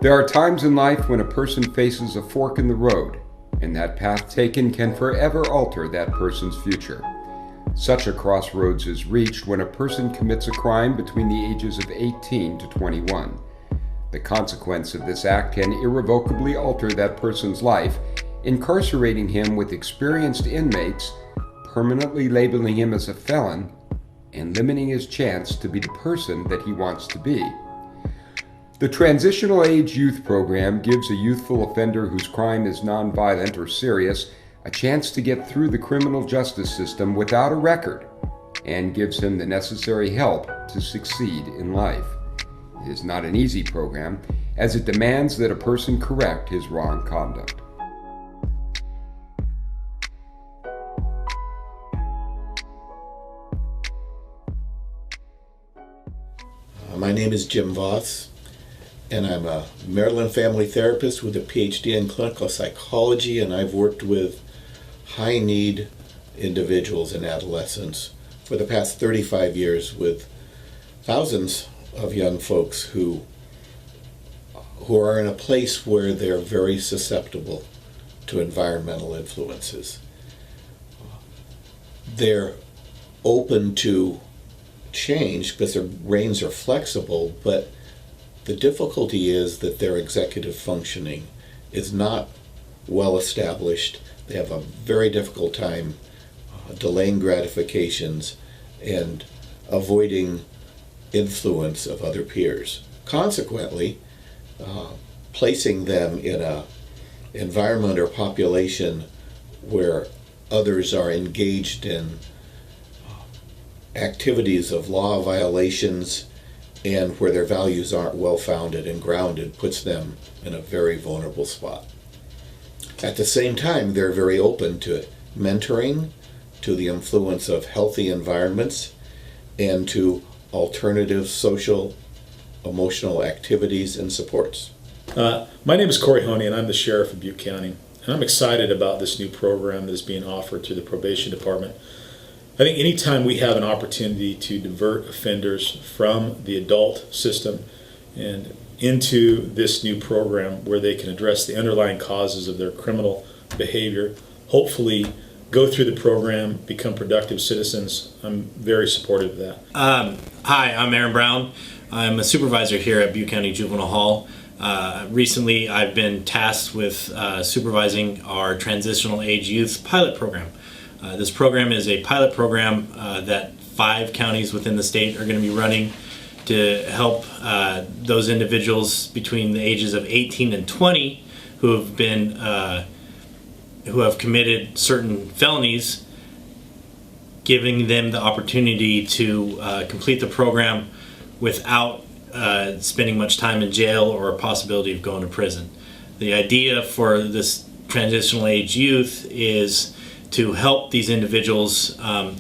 There are times in life when a person faces a fork in the road, and that path taken can forever alter that person's future. Such a crossroads is reached when a person commits a crime between the ages of 18 to 21. The consequence of this act can irrevocably alter that person's life, incarcerating him with experienced inmates, permanently labeling him as a felon, and limiting his chance to be the person that he wants to be. The Transitional Age Youth Program gives a youthful offender whose crime is nonviolent or serious a chance to get through the criminal justice system without a record, and gives him the necessary help to succeed in life. It is not an easy program, as it demands that a person correct his wrong conduct. My name is Jim Voss, and I'm a Maryland family therapist with a PhD in clinical psychology, and I've worked with high-need individuals and adolescents for the past 35 years with thousands of young folks who are in a place where they're very susceptible to environmental influences. They're open to change because their brains are flexible, but the difficulty is that their executive functioning is not well established. They have a very difficult time delaying gratifications and avoiding influence of other peers. Consequently, placing them in an environment or population where others are engaged in activities of law violations and where their values aren't well founded and grounded puts them in a very vulnerable spot. At the same time, they're very open to mentoring, to the influence of healthy environments, and to alternative social, emotional activities and supports. My name is Corey Honey, and I'm the sheriff of Butte County. And I'm excited about this new program that is being offered through the probation department. I think anytime we have an opportunity to divert offenders from the adult system and into this new program where they can address the underlying causes of their criminal behavior, hopefully go through the program, become productive citizens, I'm very supportive of that. Hi, I'm Aaron Brown. I'm a supervisor here at Butte County Juvenile Hall. Recently, I've been tasked with supervising our Transitional Age Youth pilot program. This program is a pilot program that 5 counties within the state are going to be running to help those individuals between the ages of 18 and 20 who have committed certain felonies, giving them the opportunity to complete the program without spending much time in jail or a possibility of going to prison. The idea for this transitional age youth is to help these individuals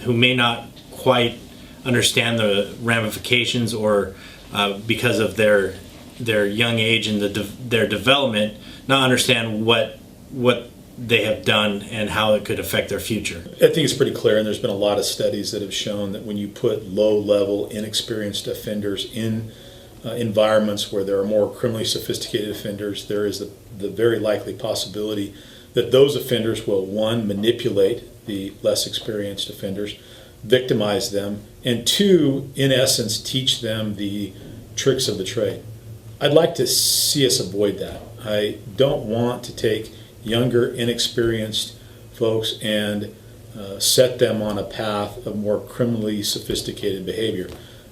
who may not quite understand the ramifications or because of their young age and their development, not understand what they have done and how it could affect their future. I think it's pretty clear, and there's been a lot of studies that have shown that when you put low-level, inexperienced offenders in environments where there are more criminally sophisticated offenders, there is the very likely possibility that those offenders will, one, manipulate the less experienced offenders, victimize them, and two, in essence, teach them the tricks of the trade. I'd like to see us avoid that. I don't want to take younger, inexperienced folks and set them on a path of more criminally sophisticated behavior.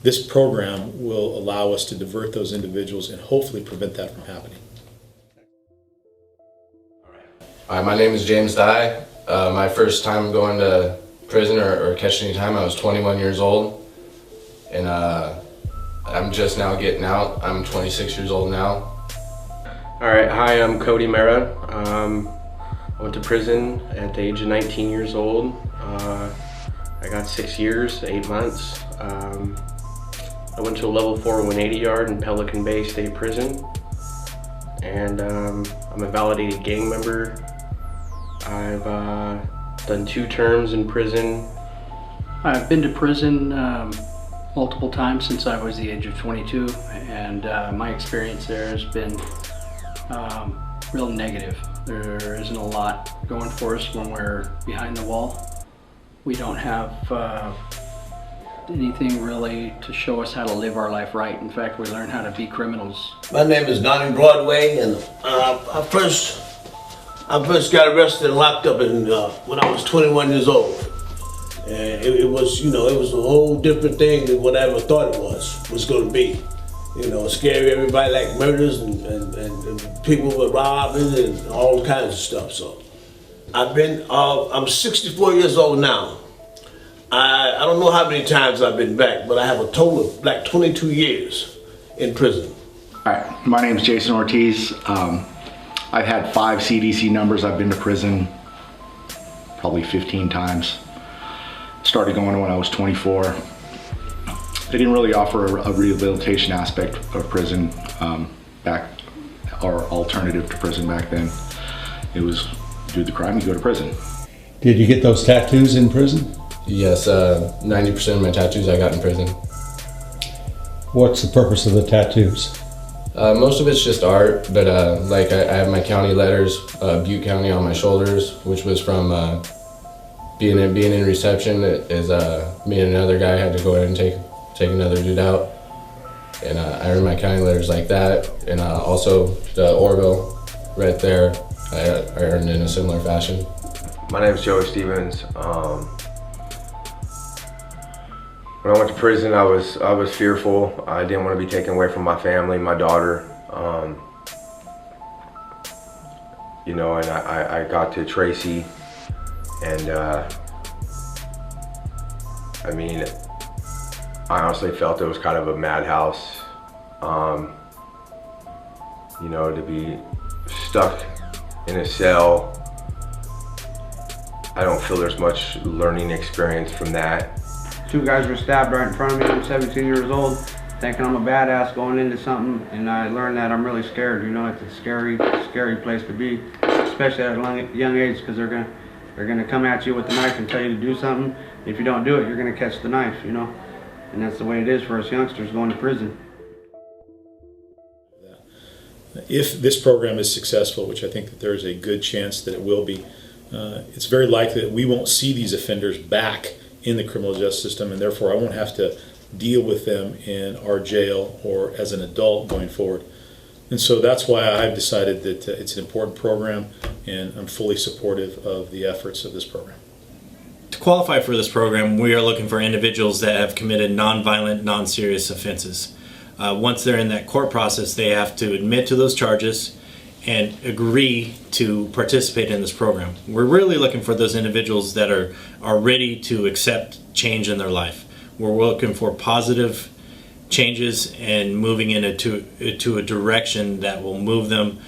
This program will allow us to divert those individuals and hopefully prevent that from happening. Hi, my name is James Dye. My first time going to prison or catching any time, I was 21 years old, and I'm just now getting out. I'm 26 years old now. Alright, hi, I'm Cody Mera. I went to prison at the age of 19 years old. I got 6 years, 8 months. I went to a level 4 180 yard in Pelican Bay State Prison, and I'm a validated gang member. I've done 2 terms in prison, I've been to prison multiple times since I was the age of 22, and my experience there has been real negative. There isn't a lot going for us when we're behind the wall. We don't have anything really to show us how to live our life right. In fact, we learn how to be criminals. My name is Donnie Broadway, and I first got arrested and locked up when I was 21 years old. And it was, you know, it was a whole different thing than what I ever thought it was going to be. You know, scary everybody like murders and people were robbing and all kinds of stuff. So I'm 64 years old now. I don't know how many times I've been back, but I have a total of like 22 years in prison. All right, my name is Jason Ortiz. I've had 5 CDC numbers. I've been to prison probably 15 times. Started going when I was 24. They didn't really offer a rehabilitation aspect of prison back, or alternative to prison back then. It was do the crime, you go to prison. Did you get those tattoos in prison? Yes, 90% of my tattoos I got in prison. What's the purpose of the tattoos? Most of it's just art, but like I have my county letters, Butte County on my shoulders, which was from being in reception. Is me and another guy had to go ahead and take another dude out, and I earned my county letters like that, and also the Orville right there, I earned in a similar fashion. My name is Joey Stevens. When I went to prison, I was fearful. I didn't want to be taken away from my family, my daughter. You know, and I got to Tracy, and I mean, I honestly felt it was kind of a madhouse. You know, to be stuck in a cell, I don't feel there's much learning experience from that. 2 guys were stabbed right in front of me. I'm 17 years old, thinking I'm a badass going into something, and I learned that I'm really scared. You know, it's a scary, scary place to be, especially at a young age, because they're gonna come at you with a knife and tell you to do something. If you don't do it, you're gonna catch the knife. You know, and that's the way it is for us youngsters going to prison. If this program is successful, which I think that there is a good chance that it will be, it's very likely that we won't see these offenders back in the criminal justice system, and therefore I won't have to deal with them in our jail or as an adult going forward. And so that's why I've decided that it's an important program, and I'm fully supportive of the efforts of this program. To qualify for this program, we are looking for individuals that have committed non-violent, non-serious offenses. Once they're in that court process, they have to admit to those charges and agree to participate in this program. We're really looking for those individuals that are ready to accept change in their life. We're looking for positive changes and moving into a direction that will move them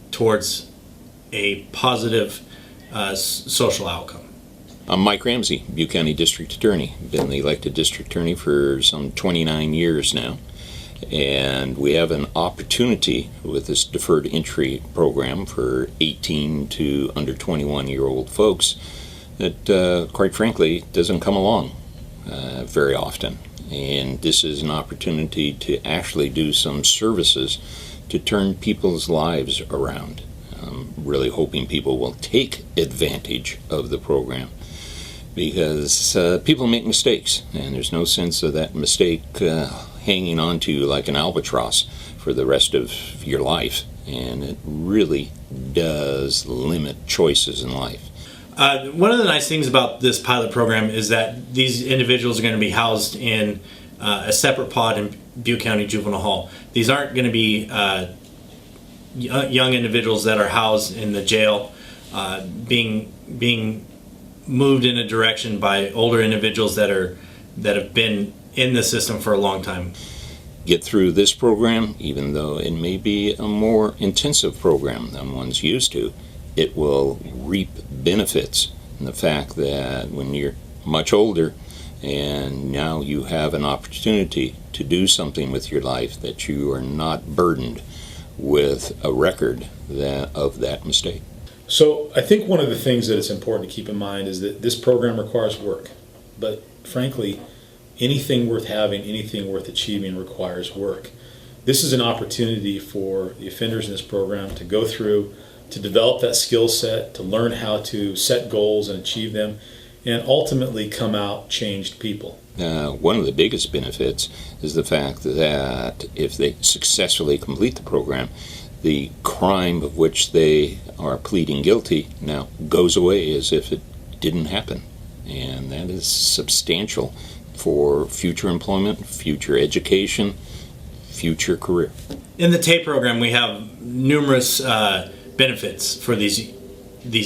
towards a positive social outcome. I'm Mike Ramsey, Butte County District Attorney. Been the elected District Attorney for some 29 years now. And we have an opportunity with this deferred entry program for 18 to under 21-year-old folks that, quite frankly, doesn't come along very often. And this is an opportunity to actually do some services to turn people's lives around. I'm really hoping people will take advantage of the program, because people make mistakes, and there's no sense of that mistake hanging on to you like an albatross for the rest of your life, and it really does limit choices in life. One of the nice things about this pilot program is that these individuals are going to be housed in a separate pod in Butte County Juvenile Hall. These aren't going to be young individuals that are housed in the jail, being moved in a direction by older individuals that have been in the system for a long time. Get through this program, even though it may be a more intensive program than one's used to, it will reap benefits in the fact that when you're much older and now you have an opportunity to do something with your life, that you are not burdened with a record of that mistake. So I think one of the things that it's important to keep in mind is that this program requires work. but frankly, anything worth having, anything worth achieving requires work. This is an opportunity for the offenders in this program to go through, to develop that skill set, to learn how to set goals and achieve them, and ultimately come out changed people. One of the biggest benefits is the fact that if they successfully complete the program, the crime of which they are pleading guilty now goes away as if it didn't happen. And that is substantial for future employment, future education, future career. In the TAPE program, we have numerous benefits for these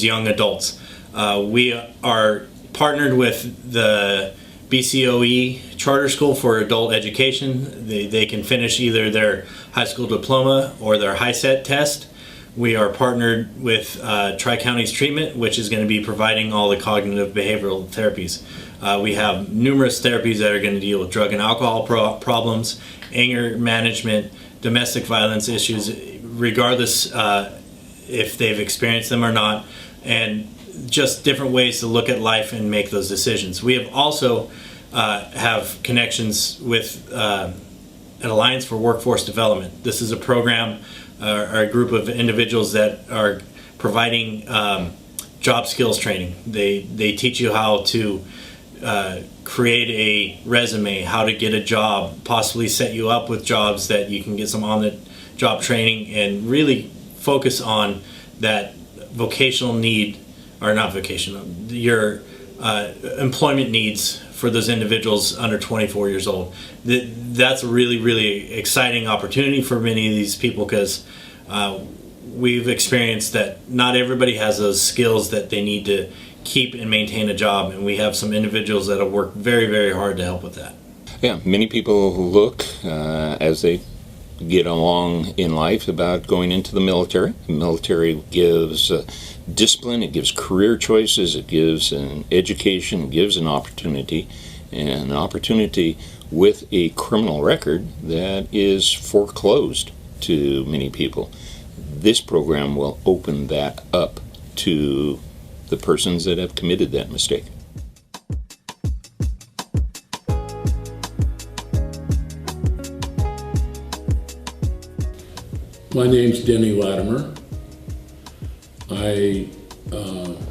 young adults. We are partnered with the BCOE Charter School for Adult Education. They can finish either their high school diploma or their HiSET test. We are partnered with Tri-Counties Treatment, which is going to be providing all the cognitive behavioral therapies. We have numerous therapies that are going to deal with drug and alcohol problems, anger management, domestic violence issues, regardless if they've experienced them or not, and just different ways to look at life and make those decisions. We have also have connections with an Alliance for Workforce Development. This is a program or a group of individuals that are providing job skills training. They teach you how to create a resume, how to get a job, possibly set you up with jobs that you can get some on-the-job training, and really focus on that vocational need, or not vocational, your employment needs for those individuals under 24 years old. That's a really, really exciting opportunity for many of these people, because we've experienced that not everybody has those skills that they need to keep and maintain a job, and we have some individuals that have worked very, very hard to help with that. Yeah, many people look as they get along in life about going into the military. The military gives discipline, it gives career choices, it gives an education, it gives an opportunity, and an opportunity with a criminal record that is foreclosed to many people. This program will open that up to the persons that have committed that mistake. My name's Latimer. I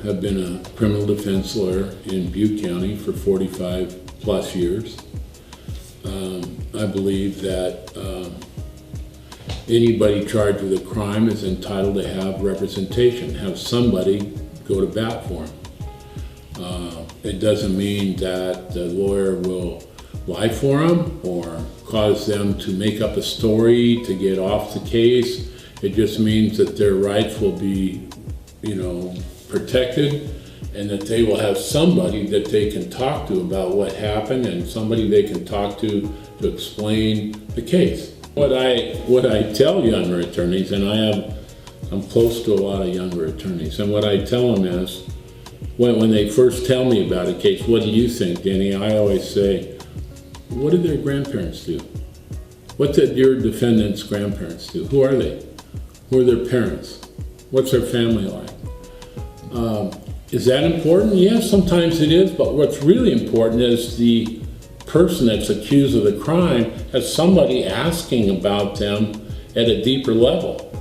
have been a criminal defense lawyer in Butte County for 45 plus years. I believe that anybody charged with a crime is entitled to have representation, have somebody go to bat for them. It doesn't mean that the lawyer will lie for them or cause them to make up a story to get off the case. It just means that their rights will be, protected, and that they will have somebody that they can talk to about what happened, and somebody they can talk to explain the case. What I tell younger attorneys, and I'm close to a lot of younger attorneys, and what I tell them is, when they first tell me about a case, what do you think, Denny? I always say, what did their grandparents do? What did your defendant's grandparents do? Who are they? Who are their parents? What's their family like? Is that important? Yes, sometimes it is, but what's really important is the person that's accused of the crime has somebody asking about them at a deeper level.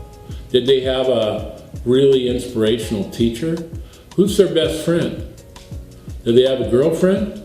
Did they have a really inspirational teacher? Who's their best friend? Do they have a girlfriend?